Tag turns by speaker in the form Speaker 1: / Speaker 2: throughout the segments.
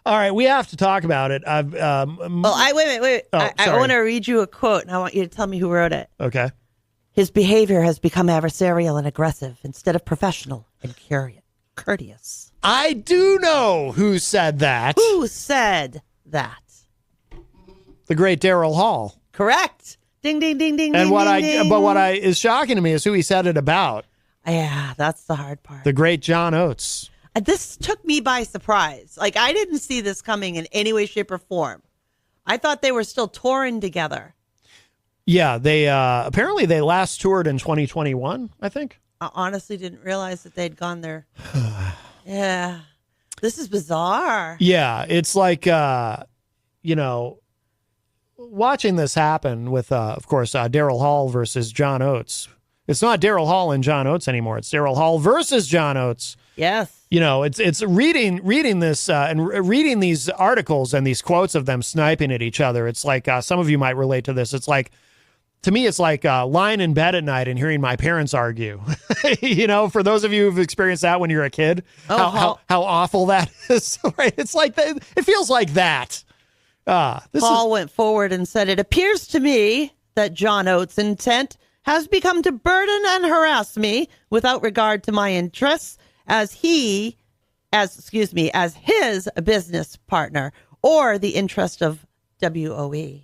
Speaker 1: All right, we have to talk about it. Wait.
Speaker 2: I want to read you a quote, and I want you to tell me who wrote it.
Speaker 1: Okay.
Speaker 2: His behavior has become adversarial and aggressive instead of professional and courteous.
Speaker 1: I do know who said that.
Speaker 2: Who said that?
Speaker 1: The great Daryl Hall.
Speaker 2: Correct. Ding, ding, ding, ding,
Speaker 1: and
Speaker 2: ding,
Speaker 1: what
Speaker 2: ding.
Speaker 1: what is shocking to me is who he said it about.
Speaker 2: Yeah, that's the hard part.
Speaker 1: The great John Oates.
Speaker 2: This took me by surprise. Like, I didn't see this coming in any way, shape, or form. I thought they were still touring together.
Speaker 1: Yeah, they apparently they last toured in 2021, I think.
Speaker 2: I honestly didn't realize that they'd gone there. Yeah. This is bizarre.
Speaker 1: Yeah, it's like, watching this happen with, of course, Daryl Hall versus John Oates. It's not Daryl Hall and John Oates anymore. It's Daryl Hall versus John Oates.
Speaker 2: Yes.
Speaker 1: It's reading this and reading these articles and these quotes of them sniping at each other. It's like some of you might relate to this. It's like, to me, it's like lying in bed at night and hearing my parents argue. For those of you who've experienced that when you're a kid, how awful that is. Right? It's like that. It feels like that.
Speaker 2: Paul went forward and said, "It appears to me that John Oates' intent has become to burden and harass me without regard to my interests as his business partner or the interest of WOE."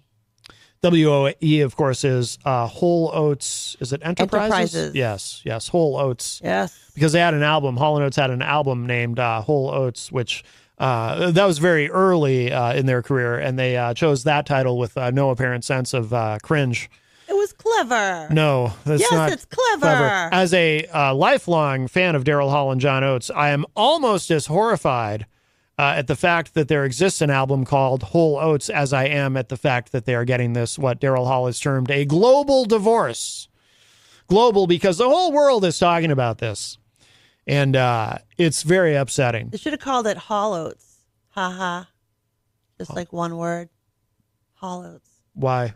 Speaker 1: WOE, of course, is Whole Oats. Is it Enterprises? Yes. Whole Oats.
Speaker 2: Yes.
Speaker 1: Because they had an album. Hall & Oates had an album named Whole Oats, which that was very early in their career, and they chose that title with no apparent sense of cringe.
Speaker 2: It was clever.
Speaker 1: No, that's not.
Speaker 2: Yes, it's clever.
Speaker 1: As a lifelong fan of Daryl Hall and John Oates, I am almost as horrified at the fact that there exists an album called Whole Oats as I am at the fact that they are getting this, what Daryl Hall has termed a global divorce. Global because the whole world is talking about this. And it's very upsetting.
Speaker 2: They should have called it Hall Oats. Ha. Just like one word. Hall Oats.
Speaker 1: Why?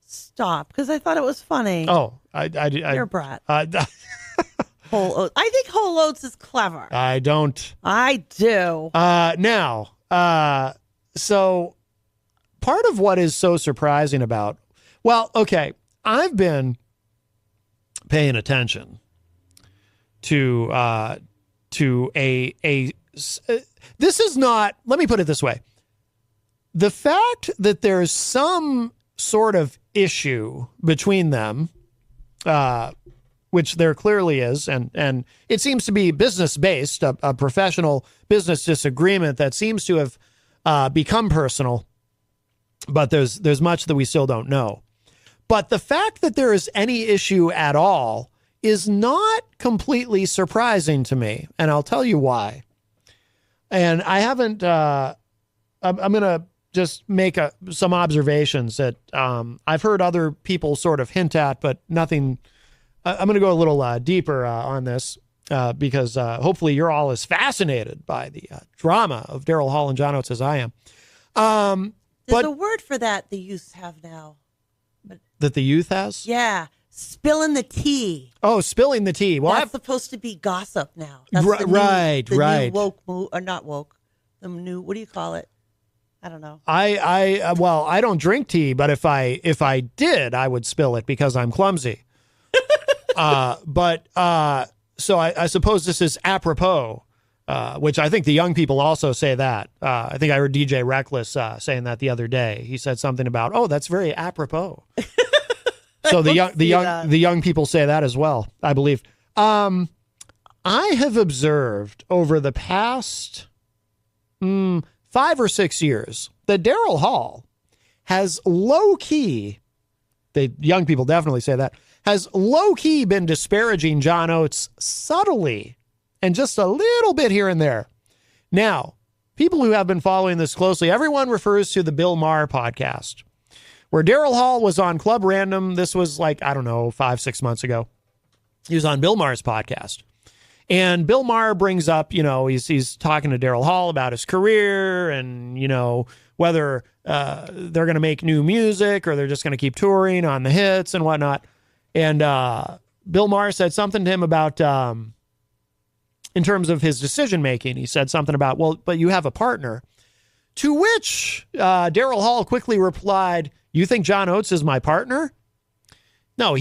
Speaker 2: Stop, because I thought it was funny.
Speaker 1: Oh,
Speaker 2: You're a brat. Whole Oats. I think Whole Oats is clever.
Speaker 1: I don't.
Speaker 2: I do.
Speaker 1: So part of what is so surprising about, I've been paying attention to this is not, let me put it this way. The fact that there's some sort of issue between them, which there clearly is, and it seems to be business-based, a professional business disagreement that seems to have become personal, but there's much that we still don't know. But the fact that there is any issue at all is not completely surprising to me, and I'll tell you why. And I haven't, I'm going to just make some observations that I've heard other people sort of hint at, but nothing. I'm going to go a little deeper on this because hopefully you're all as fascinated by the drama of Daryl Hall and John Oates as I am.
Speaker 2: There's a word for that the youth have now.
Speaker 1: That the youth has?
Speaker 2: Yeah. Spilling the tea.
Speaker 1: Oh, spilling the tea. Well,
Speaker 2: that's supposed to be gossip now. That's
Speaker 1: right.
Speaker 2: New woke move, or not woke. The new, what do you call it? I don't know.
Speaker 1: I don't drink tea, but if I did, I would spill it because I'm clumsy. So I suppose this is apropos, which I think the young people also say that. I think I heard DJ Reckless saying that the other day. He said something about, oh, that's very apropos. So the young people say that as well, I believe. I have observed over the past 5 or 6 years that Daryl Hall has low-key, the young people definitely say that, has low-key been disparaging John Oates subtly and just a little bit here and there. Now, people who have been following this closely, everyone refers to the Bill Maher podcast, where Daryl Hall was on Club Random. This was 5-6 months ago. He was on Bill Maher's podcast. And Bill Maher brings up, he's talking to Daryl Hall about his career and, whether they're going to make new music or they're just going to keep touring on the hits and whatnot. And Bill Maher said something to him about, in terms of his decision making, he said something about, well, but you have a partner. To which Daryl Hall quickly replied, "You think John Oates is my partner? No,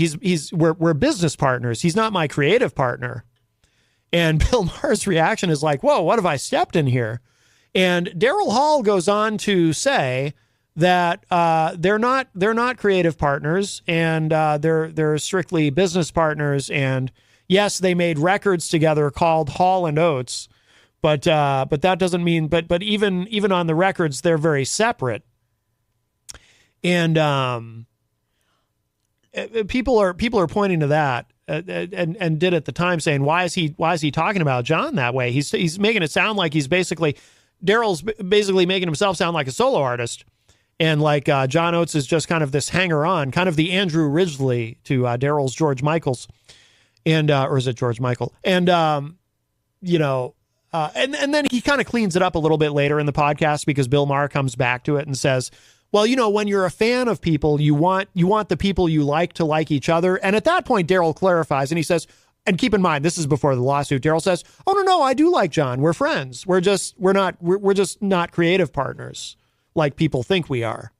Speaker 1: we're business partners. He's not my creative partner." And Bill Maher's reaction is like, "Whoa, what have I stepped in here?" And Daryl Hall goes on to say that they're not creative partners, and they're strictly business partners. And yes, they made records together called Hall and Oates, but that doesn't mean. But even on the records, they're very separate. And people are pointing to that. And did at the time saying, why is he talking about John that way? He's making it sound like Daryl's basically making himself sound like a solo artist, and like John Oates is just kind of this hanger on, kind of the Andrew Ridgeley to Daryl's George Michael's, and or is it George Michael? And and then he kind of cleans it up a little bit later in the podcast, because Bill Maher comes back to it and says, well, when you're a fan of people, you want the people you like to like each other. And at that point, Daryl clarifies, and he says, and keep in mind, this is before the lawsuit. Daryl says, "Oh no, I do like John. We're friends. We're just not creative partners like people think we are."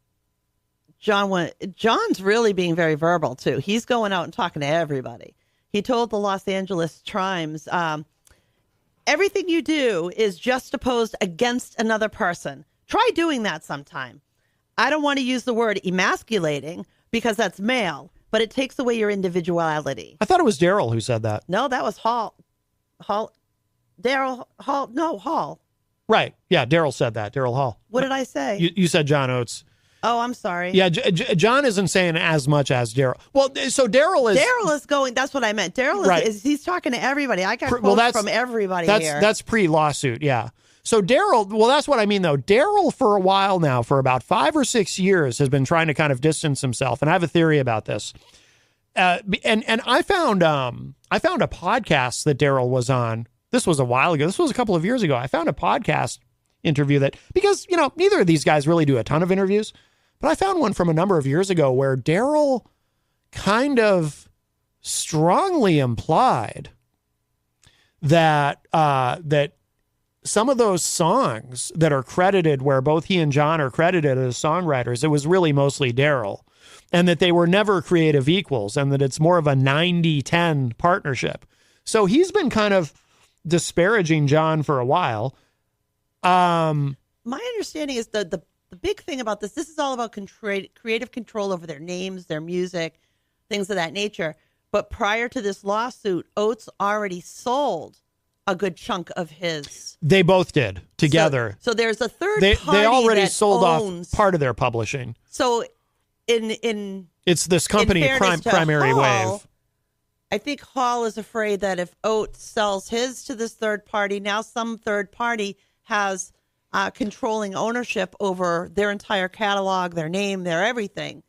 Speaker 2: John's really being very verbal too. He's going out and talking to everybody. He told the Los Angeles Times, "Everything you do is juxtaposed against another person. Try doing that sometime. I don't want to use the word emasculating because that's male, but it takes away your individuality."
Speaker 1: I thought it was Daryl who said that.
Speaker 2: No, that was Hall. Daryl Hall. No, Hall.
Speaker 1: Right. Yeah, Daryl said that. Daryl Hall.
Speaker 2: What did I say?
Speaker 1: You said John Oates.
Speaker 2: Oh, I'm sorry.
Speaker 1: Yeah, John isn't saying as much as Daryl. Well, so Daryl is
Speaker 2: going. That's what I meant. Daryl is he's talking to everybody. I got quotes from everybody here.
Speaker 1: That's pre-lawsuit. Yeah. So Daryl, well, that's what I mean, though. Daryl, for a while now, for about 5 or 6 years, has been trying to kind of distance himself. And I have a theory about this. And I found a podcast that Daryl was on. This was a while ago. This was a couple of years ago. I found a podcast interview because neither of these guys really do a ton of interviews, but I found one from a number of years ago where Daryl kind of strongly implied that some of those songs that are credited, where both he and John are credited as songwriters, it was really mostly Daryl, and that they were never creative equals, and that it's more of a 90-10 partnership. So he's been kind of disparaging John for a while.
Speaker 2: My understanding is the big thing about this is all about creative control over their names, their music, things of that nature. But prior to this lawsuit, Oates already sold a good chunk of his.
Speaker 1: They both did together.
Speaker 2: So there's a third party
Speaker 1: they already
Speaker 2: that
Speaker 1: sold
Speaker 2: owns,
Speaker 1: off part of their publishing.
Speaker 2: So it's
Speaker 1: this company, Primary
Speaker 2: Hall,
Speaker 1: Wave.
Speaker 2: I think Hall is afraid that if Oates sells his to this third party, now some third party has controlling ownership over their entire catalog, their name, their everything.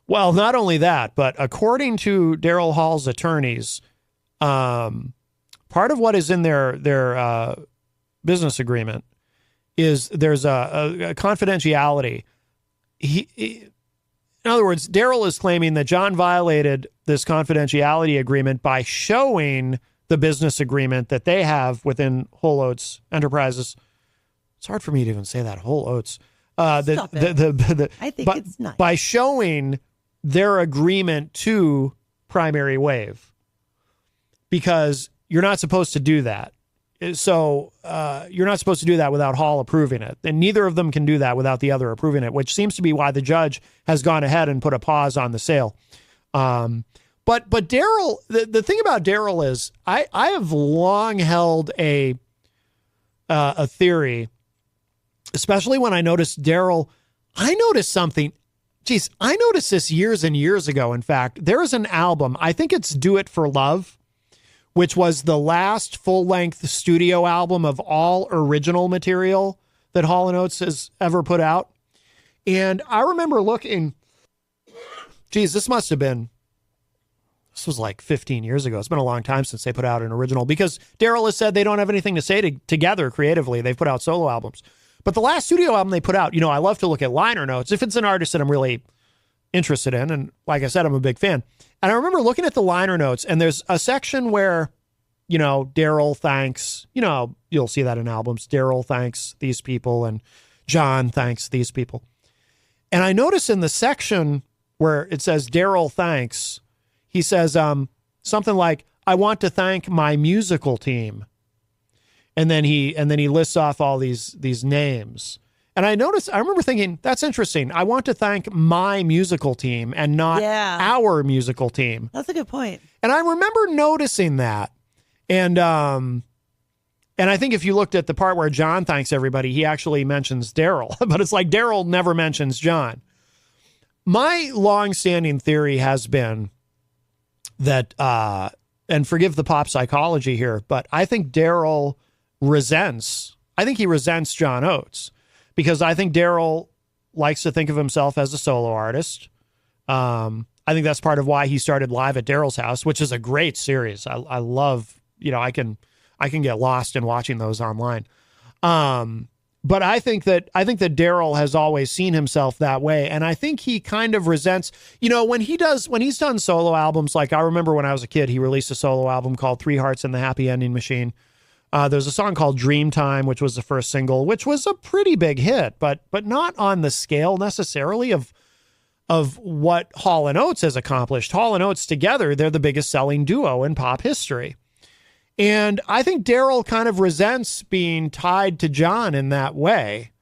Speaker 1: Well, not only that, but according to Daryl Hall's attorneys, part of what is in their business agreement is there's a confidentiality. In other words, Daryl is claiming that John violated this confidentiality agreement by showing the business agreement that they have within Whole Oats Enterprises. It's hard for me to even say that, Whole Oats.
Speaker 2: I think it's nice.
Speaker 1: By showing their agreement to Primary Wave, because you're not supposed to do that. So you're not supposed to do that without Hall approving it. And neither of them can do that without the other approving it, which seems to be why the judge has gone ahead and put a pause on the sale. But Daryl, the thing about Daryl is I have long held a theory, especially when I noticed Daryl. I noticed something. Geez, I noticed this years and years ago. In fact, there is an album, I think it's Do It for Love, which was the last full-length studio album of all original material that Hall & Oates has ever put out. And I remember looking, geez, this was like 15 years ago. It's been a long time since they put out an original, because Daryl has said they don't have anything to say together creatively. They've put out solo albums. But the last studio album they put out, I love to look at liner notes if it's an artist that I'm really interested in. And like I said, I'm a big fan. And I remember looking at the liner notes, and there's a section where, Daryl thanks, you'll see that in albums. Daryl thanks these people, and John thanks these people. And I notice in the section where it says Daryl thanks, he says something like, I want to thank my musical team. And then he lists off all these names. And I remember thinking, that's interesting. I want to thank my musical team and not our musical team.
Speaker 2: That's a good point.
Speaker 1: And I remember noticing that. And I think if you looked at the part where John thanks everybody, he actually mentions Daryl. But it's like Daryl never mentions John. My long-standing theory has been that, and forgive the pop psychology here, but I think Daryl resents John Oates, because I think Daryl likes to think of himself as a solo artist. I think that's part of why he started Live at Daryl's House, which is a great series. I love, I can get lost in watching those online. But I think that Daryl has always seen himself that way. And I think he kind of resents, when he's done solo albums, like I remember when I was a kid, he released a solo album called Three Hearts and the Happy Ending Machine. There's a song called Dreamtime, which was the first single, which was a pretty big hit, but not on the scale necessarily of what Hall and Oates has accomplished. Hall and Oates together, they're the biggest selling duo in pop history. And I think Daryl kind of resents being tied to John in that way.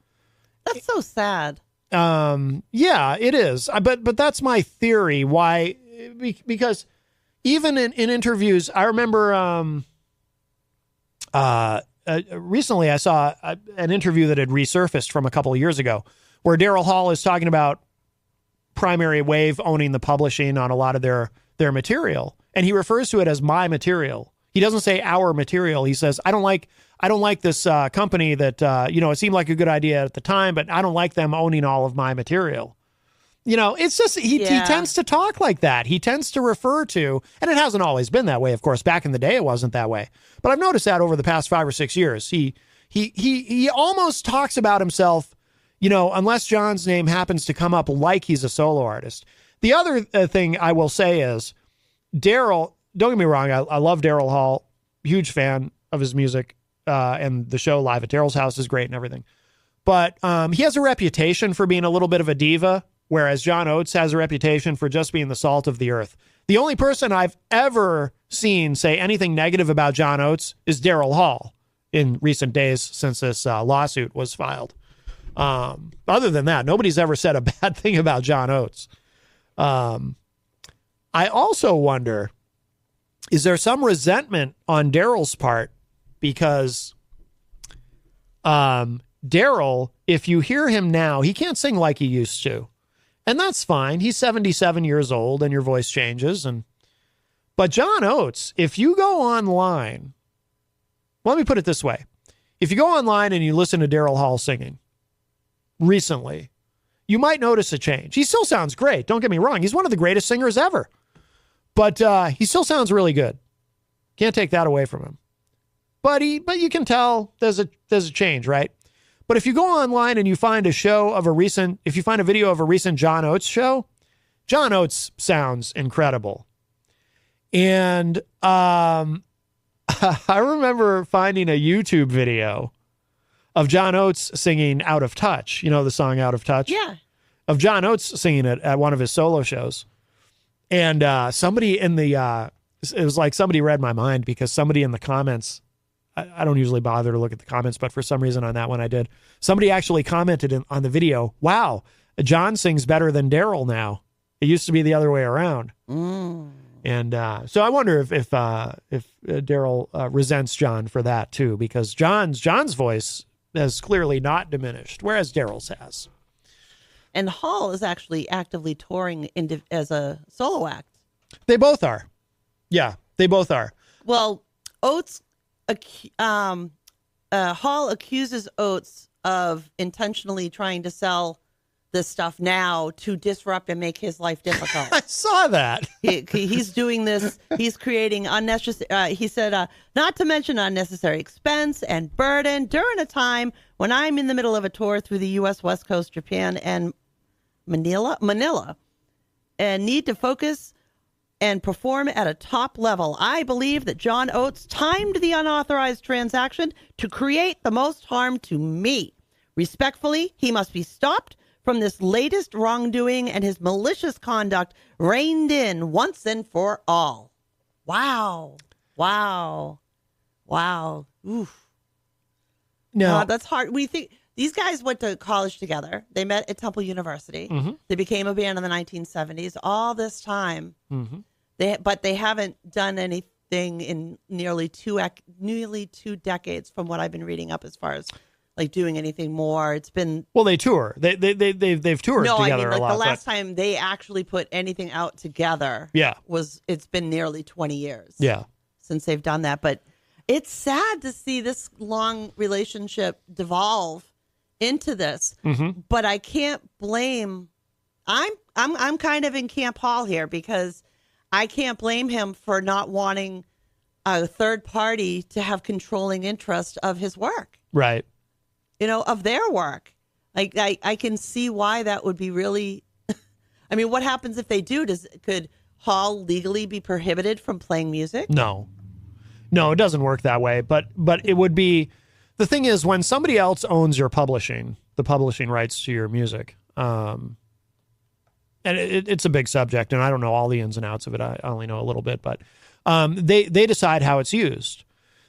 Speaker 2: That's so sad.
Speaker 1: Yeah, it is. But that's my theory. Why? Because even in interviews, I remember recently I saw an interview that had resurfaced from a couple of years ago where Daryl Hall is talking about Primary Wave owning the publishing on a lot of their material. And he refers to it as my material. He doesn't say our material. He says, I don't like this company that, it seemed like a good idea at the time, but I don't like them owning all of my material. It's just, he tends to talk like that. He tends to refer to, and it hasn't always been that way. Of course, back in the day, it wasn't that way. But I've noticed that over the past 5 or 6 years, he almost talks about himself, unless John's name happens to come up, like he's a solo artist. The other thing I will say is Daryl, don't get me wrong, I love Daryl Hall, huge fan of his music, and the show Live at Daryl's House is great and everything. But he has a reputation for being a little bit of a diva, whereas John Oates has a reputation for just being the salt of the earth. The only person I've ever seen say anything negative about John Oates is Daryl Hall in recent days since this lawsuit was filed. Other than that, nobody's ever said a bad thing about John Oates. I also wonder, is there some resentment on Daryl's part? Because Daryl, if you hear him now, he can't sing like he used to. And that's fine. He's 77 years old and your voice changes. But John Oates, if you go online, let me put it this way. If you go online and you listen to Daryl Hall singing recently, you might notice a change. He still sounds great. Don't get me wrong. He's one of the greatest singers ever. But he still sounds really good. Can't take that away from him. But you can tell there's a change, right? But if you go online and you find a video of a recent John Oates show, John Oates sounds incredible. And I remember finding a YouTube video of John Oates singing Out of Touch. You know the song Out of Touch?
Speaker 2: Yeah.
Speaker 1: Of John Oates singing it at one of his solo shows. And somebody it was like somebody read my mind, because somebody in the comments, I don't usually bother to look at the comments, but for some reason on that one I did. Somebody actually commented on the video, wow, John sings better than Daryl now. It used to be the other way around. And so I wonder if Daryl resents John for that too, because John's voice has clearly not diminished, whereas Daryl's has.
Speaker 2: And Hall is actually actively touring as a solo act.
Speaker 1: They both are. Yeah, they both are.
Speaker 2: Well, Hall accuses Oates of intentionally trying to sell this stuff now to disrupt and make his life difficult.
Speaker 1: I saw that.
Speaker 2: He's doing this. He's creating unnecessary, he said, not to mention unnecessary expense and burden during a time when I'm in the middle of a tour through the U.S. West Coast, Japan, and Manila, and need to focus and perform at a top level. I believe that John Oates timed the unauthorized transaction to create the most harm to me. Respectfully, he must be stopped from this latest wrongdoing and his malicious conduct reined in once and for all. Wow. Wow. Wow. Oof.
Speaker 1: Now,
Speaker 2: That's hard. We think these guys went to college together. They met at Temple University.
Speaker 1: Mm-hmm.
Speaker 2: They became a band in the 1970s. All this time,
Speaker 1: mm-hmm.
Speaker 2: they haven't done anything in nearly two decades, from what I've been reading up as far as like doing anything more. It's been
Speaker 1: they tour. They've toured
Speaker 2: no,
Speaker 1: together
Speaker 2: I mean, like
Speaker 1: a lot.
Speaker 2: the last time they actually put anything out together.
Speaker 1: Yeah,
Speaker 2: it's been nearly 20 years.
Speaker 1: Yeah,
Speaker 2: since they've done that, but it's sad to see this long relationship devolve into this.
Speaker 1: mm-hmm.
Speaker 2: But I can't blame. I'm kind of in Camp Hall here, because I can't blame him for not wanting a third party to have controlling interest of his work.
Speaker 1: Right.
Speaker 2: Of their work. Like I can see why that would be really. I mean, what happens if they do? Could Hall legally be prohibited from playing music?
Speaker 1: No, it doesn't work that way. But it would be. The thing is, when somebody else owns your the publishing rights to your music, and it's a big subject, and I don't know all the ins and outs of it. I only know a little bit, but they decide how it's used.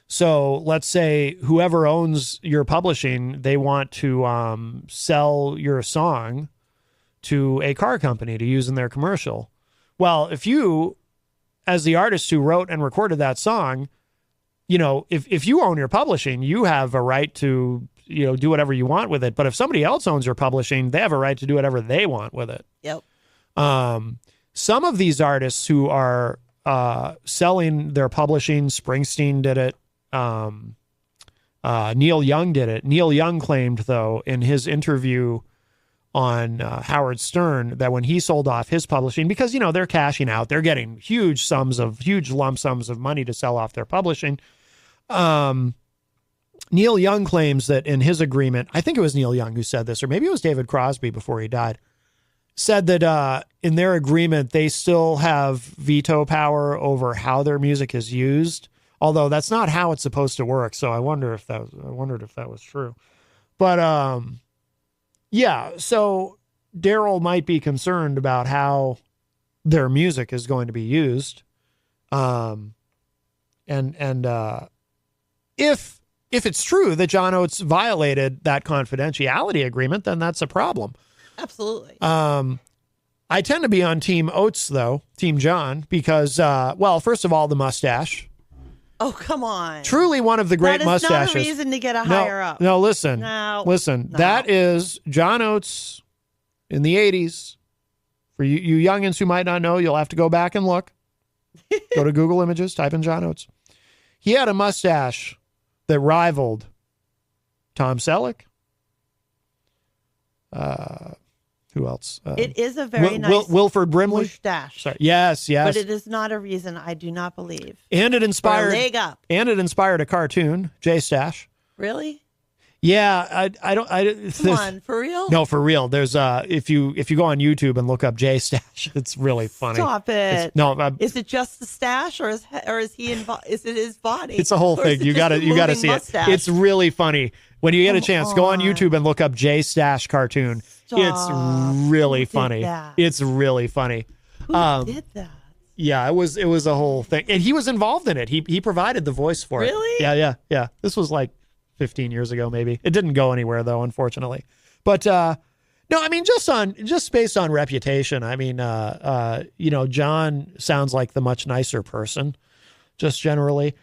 Speaker 1: So let's say whoever owns your publishing, they want to sell your song to a car company to use in their commercial. Well, if you, as the artist who wrote and recorded that song, if you own your publishing, you have a right to, do whatever you want with it. But if somebody else owns your publishing, they have a right to do whatever they want with it.
Speaker 2: Yep.
Speaker 1: Some of these artists who are selling their publishing, Springsteen did it. Neil Young did it. Neil Young claimed, though, in his interview on Howard Stern, that when he sold off his publishing, because, they're cashing out, they're getting huge lump sums of money to sell off their publishing. Neil Young claims that in his agreement, I think it was Neil Young who said this, or maybe it was David Crosby before he died, said that in their agreement, they still have veto power over how their music is used. Although that's not how it's supposed to work, so I wondered if that was true. But yeah, so Daryl might be concerned about how their music is going to be used, and if it's true that John Oates violated that confidentiality agreement, then that's a problem.
Speaker 2: Absolutely.
Speaker 1: I tend to be on Team Oates, though, Team John, because first of all, the mustache.
Speaker 2: Oh, come on.
Speaker 1: Truly one of the great mustaches.
Speaker 2: That is not a reason to get a higher up.
Speaker 1: No, listen.
Speaker 2: No.
Speaker 1: That is John Oates in the 80s. For you youngins who might not know, you'll have to go back and look. Go to Google Images, type in John Oates. He had a mustache that rivaled Tom Selleck. Who else?
Speaker 2: It is a very nice
Speaker 1: Wilford Brimley
Speaker 2: mustache.
Speaker 1: Sorry. Yes.
Speaker 2: But it is not a reason, I do not believe.
Speaker 1: And it inspired
Speaker 2: a leg up.
Speaker 1: And it inspired a cartoon, J Stash.
Speaker 2: Really?
Speaker 1: Yeah, Come
Speaker 2: on, for real?
Speaker 1: No, for real. There's if you go on YouTube and look up J Stash, it's really funny.
Speaker 2: Stop it. Is it just the stash, or is he involved? Is it his body?
Speaker 1: It's a whole thing. You gotta see
Speaker 2: mustache?
Speaker 1: it. It's really funny. When you get a chance, go on YouTube and look up J Stash cartoon.
Speaker 2: Stop.
Speaker 1: It's really funny. It's really funny.
Speaker 2: Who did that?
Speaker 1: Yeah, it was a whole thing, and he was involved in it. He provided the voice for it.
Speaker 2: Really?
Speaker 1: Yeah. This was like 15 years ago, maybe. It didn't go anywhere though, unfortunately. But no, I mean, just based on reputation, I mean, John sounds like the much nicer person, just generally.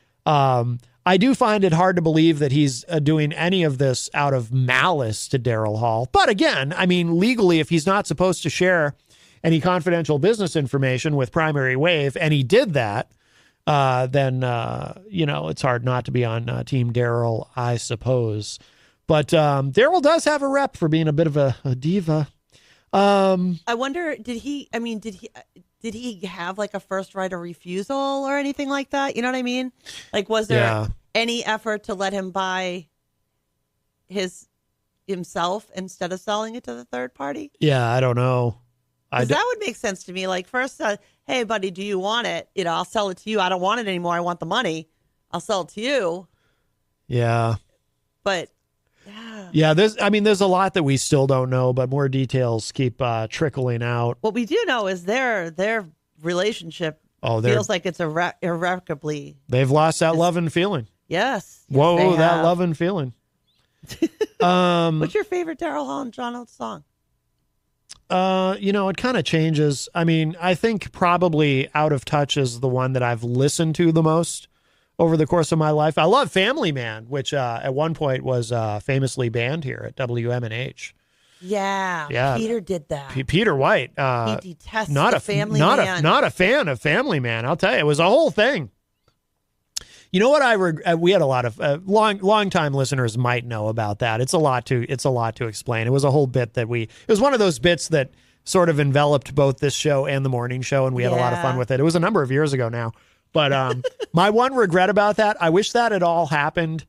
Speaker 1: I do find it hard to believe that he's doing any of this out of malice to Daryl Hall. But again, I mean, legally, if he's not supposed to share any confidential business information with Primary Wave, and he did that, then it's hard not to be on Team Daryl, I suppose. But Daryl does have a rep for being a bit of a diva.
Speaker 2: I wonder, did he have like a first right of refusal or anything like that? You know what I mean? Like, was there any effort to let him buy himself instead of selling it to the third party?
Speaker 1: Yeah, I don't know.
Speaker 2: That would make sense to me. Like, first, hey, buddy, do you want it? I'll sell it to you. I don't want it anymore. I want the money. I'll sell it to you.
Speaker 1: Yeah.
Speaker 2: But, yeah.
Speaker 1: Yeah, there's a lot that we still don't know, but more details keep trickling out.
Speaker 2: What we do know is their relationship feels like it's irrevocably.
Speaker 1: They've lost that love and feeling.
Speaker 2: Yes.
Speaker 1: Whoa, that love and feeling.
Speaker 2: What's your favorite Daryl Hall and John Oates song?
Speaker 1: It kind of changes. I mean, I think probably Out of Touch is the one that I've listened to the most over the course of my life. I love Family Man, which at one point was famously banned here at WMNH.
Speaker 2: Yeah. Peter did that.
Speaker 1: Peter White.
Speaker 2: He detests Family Man.
Speaker 1: Not a fan of Family Man. I'll tell you, it was a whole thing. You know what we had a lot of long time listeners might know about that. It's a lot to explain. It was a whole bit it was one of those bits that sort of enveloped both this show and the morning show, and we had a lot of fun with it. It was a number of years ago now. But my one regret about that, I wish that had all happened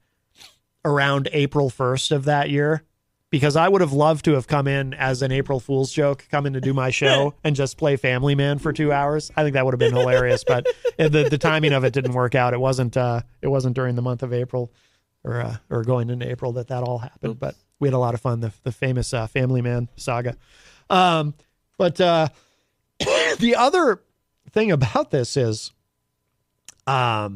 Speaker 1: around April 1st of that year, because I would have loved to have come in as an April Fool's joke, come in to do my show and just play Family Man for 2 hours. I think that would have been hilarious, but the timing of it didn't work out. It wasn't during the month of April or going into April that all happened. Oops. But we had a lot of fun, the famous Family Man saga. But the other thing about this is, I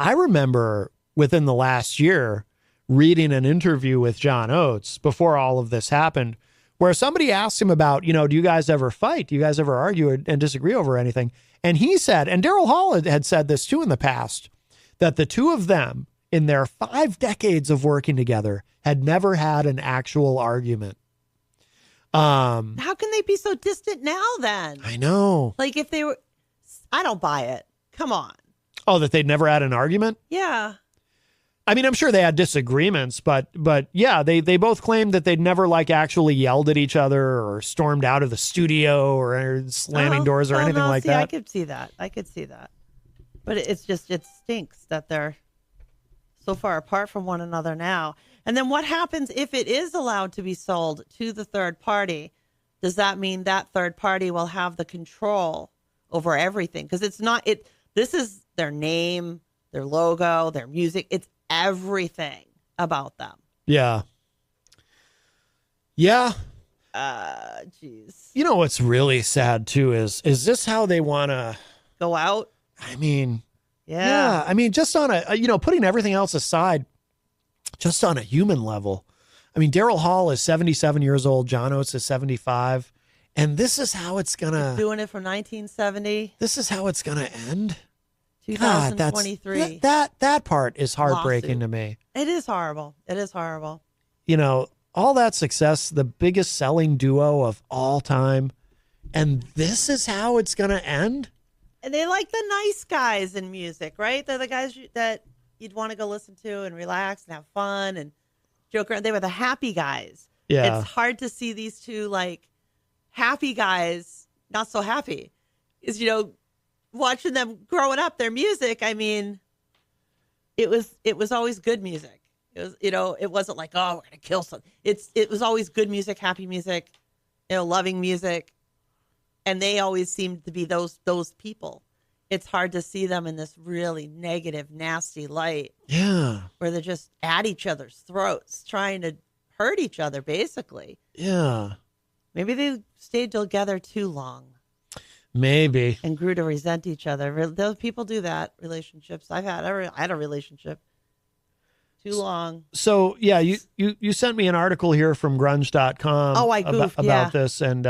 Speaker 1: remember within the last year reading an interview with John Oates before all of this happened, where somebody asked him about, do you guys ever fight? Do you guys ever argue and disagree over anything? And he said, and Daryl Hall had said this too in the past, that the two of them in their 5 decades of working together had never had an actual argument.
Speaker 2: How can they be so distant now then?
Speaker 1: I know.
Speaker 2: Like if they were, I don't buy it. Come on.
Speaker 1: Oh, that they'd never had an argument?
Speaker 2: Yeah.
Speaker 1: I mean, I'm sure they had disagreements, but yeah, they both claimed that they'd never actually yelled at each other or stormed out of the studio or slamming doors or anything like that.
Speaker 2: I could see that. But it stinks that they're so far apart from one another now. And then what happens if it is allowed to be sold to the third party? Does that mean that third party will have the control over everything? Because this is their name, their logo, their music. It's everything about them.
Speaker 1: Yeah. Yeah.
Speaker 2: Jeez.
Speaker 1: You know what's really sad too is this how they want to
Speaker 2: go out?
Speaker 1: I mean,
Speaker 2: yeah.
Speaker 1: I mean, just on putting everything else aside, just on a human level. I mean, Daryl Hall is 77 years old. John Oates is 75. And this is how it's going to...
Speaker 2: Doing it from 1970.
Speaker 1: This is how it's going to end?
Speaker 2: 2023.
Speaker 1: God, that part is heartbreaking to me.
Speaker 2: It is horrible.
Speaker 1: All that success, the biggest selling duo of all time, and this is how it's going to end?
Speaker 2: And they like the nice guys in music, right? They're the guys that you'd want to go listen to and relax and have fun and joke around. They were the happy guys.
Speaker 1: Yeah.
Speaker 2: It's hard to see these two happy guys not so happy. Is watching them growing up, their music, I mean, it was always good music. It was, it wasn't like, oh, we're going to kill something. It was always good music, happy music, loving music. And they always seemed to be those people. It's hard to see them in this really negative, nasty light.
Speaker 1: Yeah.
Speaker 2: Where they're just at each other's throats, trying to hurt each other, basically.
Speaker 1: Yeah.
Speaker 2: Maybe they stayed together too long.
Speaker 1: Maybe.
Speaker 2: And grew to resent each other. Those people do that, relationships. I had a relationship too long.
Speaker 1: So, yeah, you sent me an article here from grunge.com about this. And,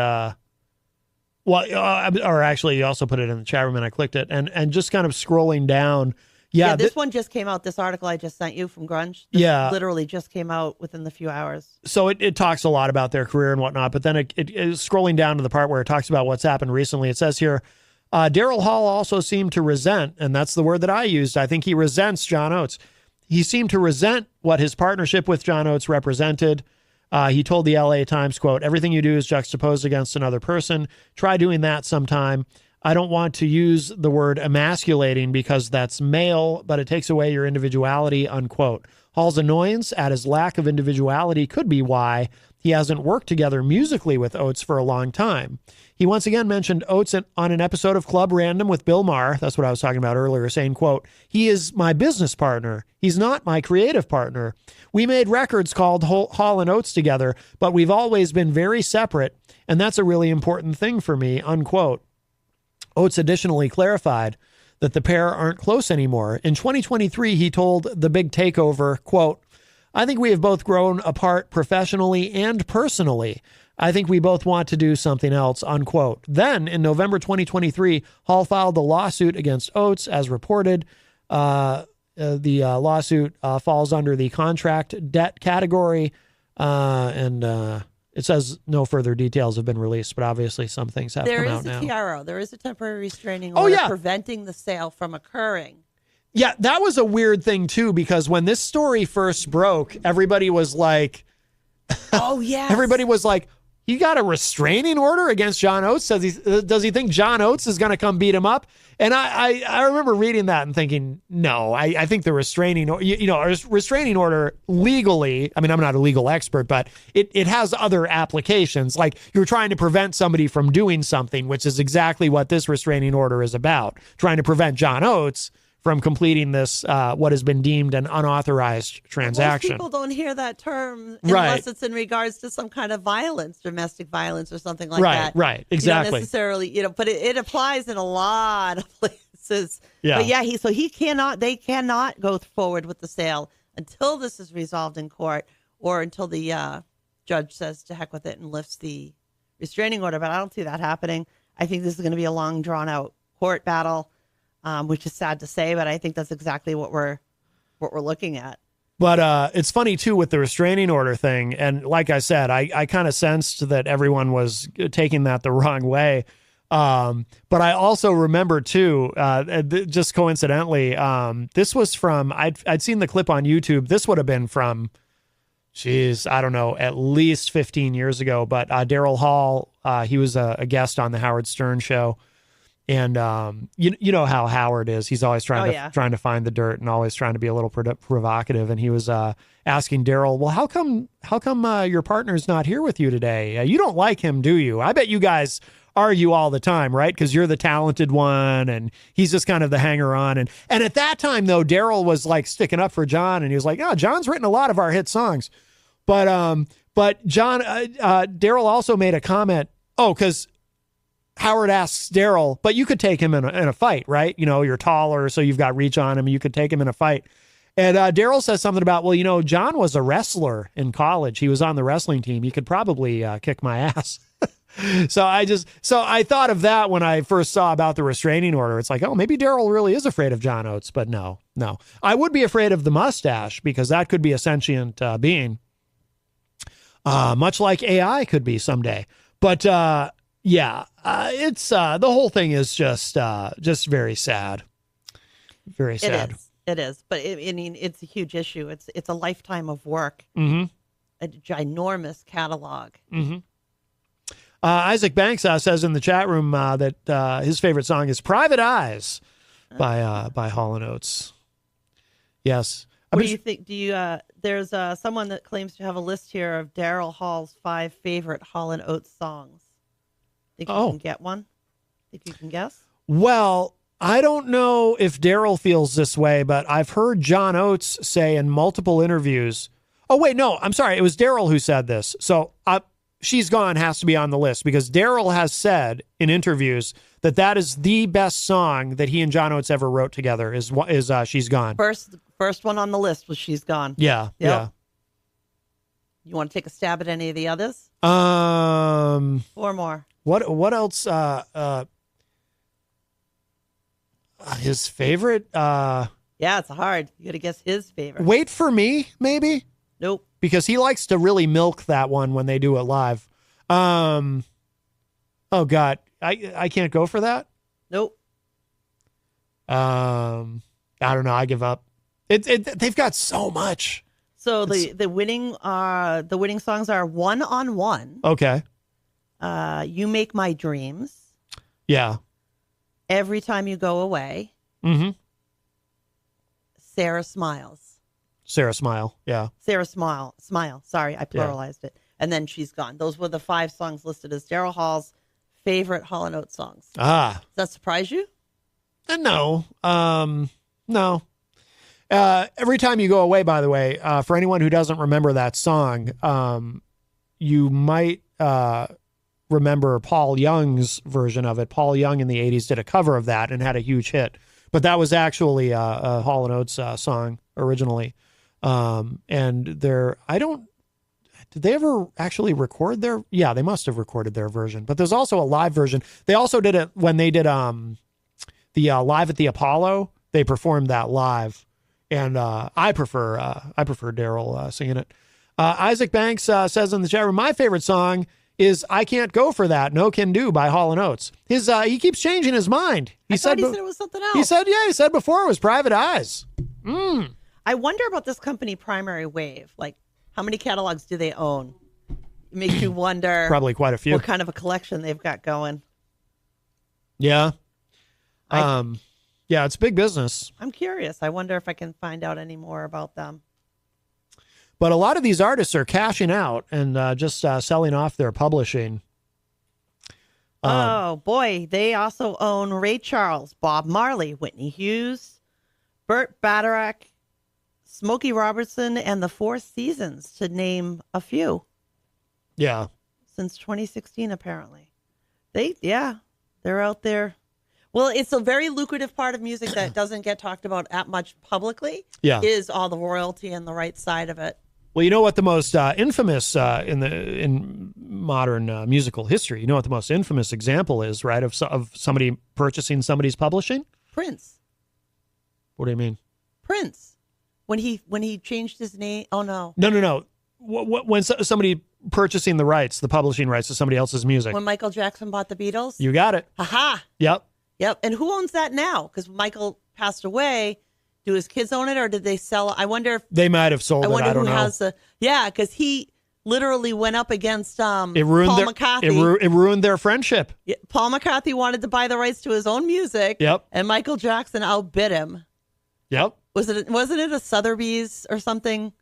Speaker 1: or actually, you also put it in the chat room and I clicked it. And just kind of scrolling down. Yeah,
Speaker 2: this one just came out. This article I just sent you from Grunge. Literally just came out within the few hours.
Speaker 1: So it talks a lot about their career and whatnot, but then it is scrolling down to the part where it talks about what's happened recently. It says here, Daryl Hall also seemed to resent, and that's the word that I used. I think he resents John Oates. He seemed to resent what his partnership with John Oates represented. He told the LA Times, quote, "Everything you do is juxtaposed against another person. Try doing that sometime. I don't want to use the word emasculating because that's male, but it takes away your individuality," unquote. Hall's annoyance at his lack of individuality could be why he hasn't worked together musically with Oates for a long time. He once again mentioned Oates on an episode of Club Random with Bill Maher. That's what I was talking about earlier, saying, quote, "He is my business partner. He's not my creative partner. We made records called Hall and Oates together, but we've always been very separate, and that's a really important thing for me," unquote. Oates additionally clarified that the pair aren't close anymore. In 2023, he told The Big Takeover, quote, "I think we have both grown apart professionally and personally. I think we both want to do something else," unquote. Then, in November 2023, Hall filed a lawsuit against Oates, as reported. The lawsuit falls under the contract debt category, and it says no further details have been released, but obviously some things have come out now.
Speaker 2: There is a TRO. There is a temporary restraining order preventing the sale from occurring.
Speaker 1: Yeah, that was a weird thing, too, because when this story first broke, everybody was like,
Speaker 2: oh, yeah.
Speaker 1: Everybody was like, "He got a restraining order against John Oates? Does he think John Oates is going to come beat him up?" And I remember reading that and thinking, no, I think the restraining order legally, I mean, I'm not a legal expert, but it has other applications. Like, you're trying to prevent somebody from doing something, which is exactly what this restraining order is about, trying to prevent John Oates from completing this, what has been deemed an unauthorized transaction.
Speaker 2: Most people don't hear that term unless it's in regards to some kind of violence, domestic violence or something like that.
Speaker 1: Right, exactly.
Speaker 2: You don't necessarily, but it applies in a lot of places.
Speaker 1: Yeah.
Speaker 2: But yeah, they cannot go forward with the sale until this is resolved in court or until the judge says to heck with it and lifts the restraining order. But I don't see that happening. I think this is going to be a long, drawn out court battle. Which is sad to say, but I think that's exactly what we're looking at.
Speaker 1: But it's funny, too, with the restraining order thing. And like I said, I kind of sensed that everyone was taking that the wrong way. But I also remember, too, just coincidentally, this was from, I'd seen the clip on YouTube. This would have been from, I don't know, at least 15 years ago. But Daryl Hall, he was a guest on the Howard Stern show. And you know how Howard is. He's always trying to find the dirt and always trying to be a little provocative. And he was asking Daryl, "Well, how come your partner's not here with you today? You don't like him, do you? I bet you guys argue all the time, right? Because you're the talented one, and he's just kind of the hanger-on." And at that time, though, Daryl was like sticking up for John, and he was like, "Oh, John's written a lot of our hit songs," but John Daryl also made a comment. Oh, because Howard asks Daryl, "But you could take him in a fight, right? You know, you're taller, so you've got reach on him. You could take him in a fight." And Daryl says something about, "Well, John was a wrestler in college. He was on the wrestling team. He could probably kick my ass." So I thought of that when I first saw about the restraining order. It's like, oh, maybe Daryl really is afraid of John Oates, but no. I would be afraid of the mustache because that could be a sentient being, much like AI could be someday. But yeah, it's the whole thing is just very sad. Very sad.
Speaker 2: It is. But it's a huge issue. It's a lifetime of work.
Speaker 1: Mm-hmm.
Speaker 2: A ginormous catalog.
Speaker 1: Mm-hmm. Isaac Banks says in the chat room that his favorite song is "Private Eyes" by Hall and Oates. Yes.
Speaker 2: What do you think? There's someone that claims to have a list here of Daryl Hall's 5 favorite Hall and Oates songs. Think you can get one? Think you can guess?
Speaker 1: Well, I don't know if Daryl feels this way, but I've heard John Oates say in multiple interviews. Oh, wait, no, I'm sorry. It was Daryl who said this. So "She's Gone" has to be on the list because Daryl has said in interviews that is the best song that he and John Oates ever wrote together is "She's Gone."
Speaker 2: First one on the list was "She's Gone."
Speaker 1: Yeah,
Speaker 2: yep.
Speaker 1: Yeah. You
Speaker 2: want to take a stab at any of the others? 4 more.
Speaker 1: What else? His favorite?
Speaker 2: Yeah, it's hard. You got to guess his favorite.
Speaker 1: "Wait for Me," maybe?
Speaker 2: Nope.
Speaker 1: Because he likes to really milk that one when they do it live. Oh God, I can't go for that.
Speaker 2: Nope.
Speaker 1: I don't know. I give up. They've got so much.
Speaker 2: So the winning songs are "One on One."
Speaker 1: Okay.
Speaker 2: "You Make My Dreams."
Speaker 1: Yeah.
Speaker 2: "Every Time You Go Away."
Speaker 1: Mm-hmm.
Speaker 2: "Sarah Smiles."
Speaker 1: Sarah Smile. Yeah.
Speaker 2: Sarah Smile. Sorry, I pluralized it. and then she's gone. Those were the 5 songs listed as Daryl Hall's favorite Hall & Oates songs.
Speaker 1: Ah.
Speaker 2: Does that surprise you?
Speaker 1: No. No. Every time you go away, by the way, for anyone who doesn't remember that song, you might remember Paul Young's version of it. Paul Young in the 80s did a cover of that and had a huge hit. But that was actually a Hall & Oates song originally. And did they ever actually record their? Yeah, they must have recorded their version. But there's also a live version. They also did it when they did the Live at the Apollo. They performed that live. And I prefer Daryl singing it. Isaac Banks says in the chat room, my favorite song is I Can't Go For That, No Can Do by Hall & Oates. He keeps changing his mind.
Speaker 2: He said it was something else.
Speaker 1: He said before it was Private Eyes.
Speaker 2: I wonder about this company, Primary Wave. Like, how many catalogs do they own? It makes you wonder.
Speaker 1: Probably quite a few.
Speaker 2: What kind of a collection they've got going.
Speaker 1: Yeah. Yeah, it's big business.
Speaker 2: I'm curious. I wonder if I can find out any more about them.
Speaker 1: But a lot of these artists are cashing out and just selling off their publishing.
Speaker 2: Oh, boy. They also own Ray Charles, Bob Marley, Whitney Hughes, Burt Bacharach, Smokey Robertson, and the Four Seasons, to name a few.
Speaker 1: Yeah.
Speaker 2: Since 2016, apparently. They're out there. Well, it's a very lucrative part of music that doesn't get talked about that much publicly.
Speaker 1: Yeah.
Speaker 2: Is all the royalty and the right side of it.
Speaker 1: Well, you know what the most infamous in modern musical history, you know what the most infamous example is, right, of somebody purchasing somebody's publishing?
Speaker 2: Prince.
Speaker 1: What do you mean?
Speaker 2: Prince. When he changed his name. Oh, no.
Speaker 1: No. When somebody purchasing the rights, the publishing rights to somebody else's music.
Speaker 2: When Michael Jackson bought the Beatles?
Speaker 1: You got it.
Speaker 2: Aha.
Speaker 1: Yep.
Speaker 2: And who owns that now? Because Michael passed away. Do his kids own it, or did they sell it? I wonder if
Speaker 1: they might have sold it. I don't know.
Speaker 2: Has the because he literally went up against Paul McCartney.
Speaker 1: It ruined their friendship.
Speaker 2: Paul McCartney wanted to buy the rights to his own music.
Speaker 1: Yep.
Speaker 2: And Michael Jackson outbid him.
Speaker 1: Yep.
Speaker 2: Wasn't it a Sotheby's or something?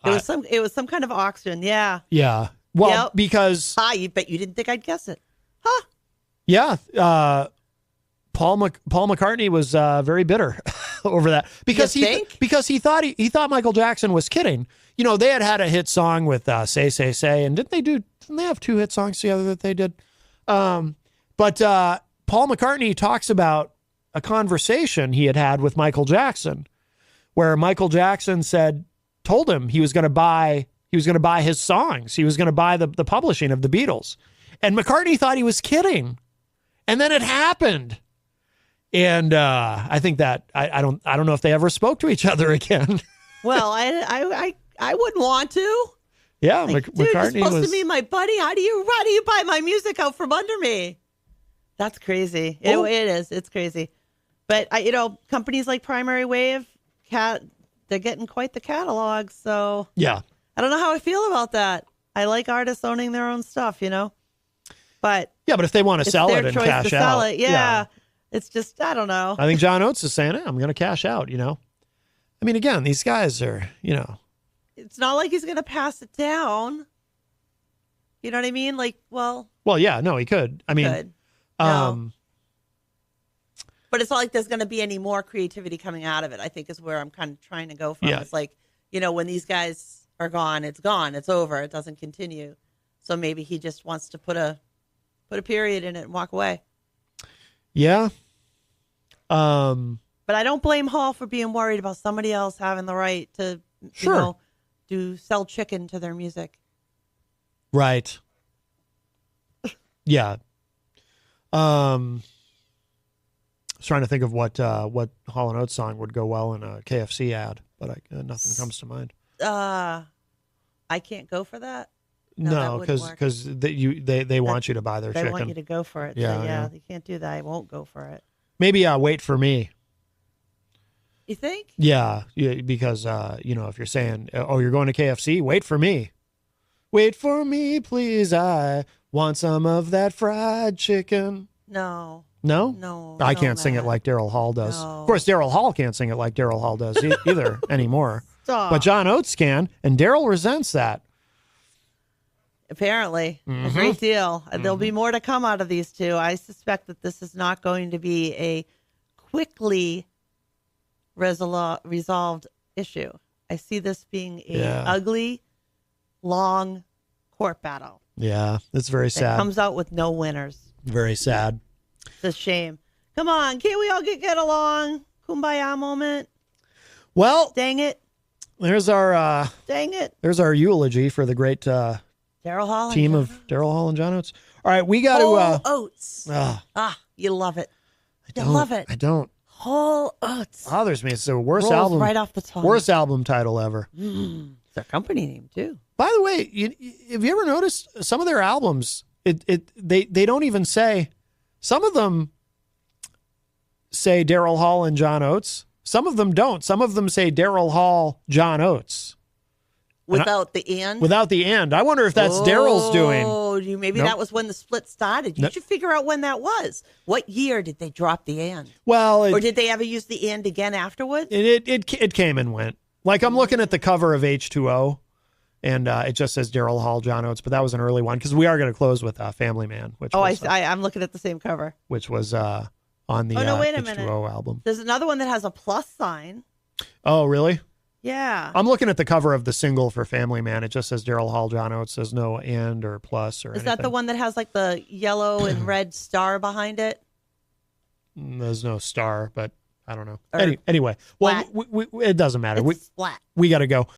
Speaker 2: It was some kind of auction. Yeah.
Speaker 1: Yeah. Well, because
Speaker 2: you bet you didn't think I'd guess it. Huh?
Speaker 1: Yeah. Paul McCartney was very bitter over that because he thought Michael Jackson was kidding. You know, they had a hit song with Say Say Say, and didn't they have 2 hit songs together that they did? But Paul McCartney talks about a conversation he had with Michael Jackson, where Michael Jackson told him he was going to buy his songs. He was going to buy the publishing of the Beatles, and McCartney thought he was kidding, and then it happened. And I think that I don't know if they ever spoke to each other again.
Speaker 2: Well, I wouldn't want to.
Speaker 1: Yeah,
Speaker 2: like,
Speaker 1: McCartney
Speaker 2: you're supposed
Speaker 1: was
Speaker 2: to be my buddy. How do you buy my music out from under me? That's crazy. It is. It's crazy. But companies like Primary Wave, they're getting quite the catalog. So
Speaker 1: yeah,
Speaker 2: I don't know how I feel about that. I like artists owning their own stuff, But
Speaker 1: yeah, but if they want to sell it and cash out,
Speaker 2: yeah. It's just, I don't know.
Speaker 1: I think John Oates is saying, I'm going to cash out, I mean, again, these guys are,
Speaker 2: It's not like he's going to pass it down. You know what I mean? Like, well,
Speaker 1: yeah, no, he could. I mean,
Speaker 2: no. But it's not like there's going to be any more creativity coming out of it, I think is where I'm kind of trying to go from.
Speaker 1: Yeah.
Speaker 2: It's like, when these guys are gone, it's over. It doesn't continue. So maybe he just wants to put a period in it and walk away.
Speaker 1: Yeah.
Speaker 2: But I don't blame Hall for being worried about somebody else having the right to, sell chicken to their music.
Speaker 1: Right. Yeah. I was trying to think of what Hall & Oates song would go well in a KFC ad, but nothing comes to mind.
Speaker 2: I Can't Go For That.
Speaker 1: No, because they want you to buy their chicken.
Speaker 2: They want you to go for it. Yeah, you can't do that. I won't go for it.
Speaker 1: Maybe Wait For Me.
Speaker 2: You think?
Speaker 1: Yeah, because if you're saying, you're going to KFC, wait for me. Wait for me, please. I want some of that fried chicken.
Speaker 2: No.
Speaker 1: No? I can't sing it like Daryl Hall does.
Speaker 2: No.
Speaker 1: Of course, Daryl Hall can't sing it like Daryl Hall does either anymore.
Speaker 2: Stop.
Speaker 1: But John Oates can, and Daryl resents that.
Speaker 2: Apparently, a great deal. There'll be more to come out of these two. I suspect that this is not going to be a quickly resolved issue. I see this being a ugly, long court battle.
Speaker 1: Yeah, it's very sad.
Speaker 2: It comes out with no winners.
Speaker 1: Very sad.
Speaker 2: It's a shame. Come on, can't we all get along? Kumbaya moment.
Speaker 1: Well,
Speaker 2: dang it.
Speaker 1: There's our
Speaker 2: dang it.
Speaker 1: There's our eulogy for the great
Speaker 2: Daryl Hall
Speaker 1: team of Daryl Hall and John Oates. All right, we got to
Speaker 2: Oats. You love it.
Speaker 1: I love it. I don't.
Speaker 2: Whole Oats.
Speaker 1: Bothers me. It's the worst
Speaker 2: Rolls
Speaker 1: album.
Speaker 2: Right off the tongue.
Speaker 1: Worst album title ever.
Speaker 2: It's their company name too.
Speaker 1: By the way, have you ever noticed some of their albums? They don't even say. Some of them say Daryl Hall and John Oates. Some of them don't. Some of them say Daryl Hall, John Oates.
Speaker 2: Without the and?
Speaker 1: Without the and. I wonder if that's Daryl's doing.
Speaker 2: Oh, maybe that was when the split started. You should figure out when that was. What year did they drop the and?
Speaker 1: Well,
Speaker 2: or did they ever use the and again afterwards?
Speaker 1: It came and went. Like I'm looking at the cover of H2O, and it just says Daryl Hall, John Oates, but that was an early one because we are going to close with Family Man. Which
Speaker 2: I'm looking at the same cover.
Speaker 1: Which was on the
Speaker 2: wait a
Speaker 1: H2O
Speaker 2: minute.
Speaker 1: album.
Speaker 2: There's another one that has a plus sign.
Speaker 1: Oh, really?
Speaker 2: Yeah.
Speaker 1: I'm looking at the cover of the single for Family Man. It just says Daryl Hall, John Oates. There's no and or plus or anything.
Speaker 2: Is that the one that has like the yellow and red star behind it?
Speaker 1: There's no star, but I don't know. Anyway, well, it doesn't matter.
Speaker 2: It's flat.
Speaker 1: We got to go.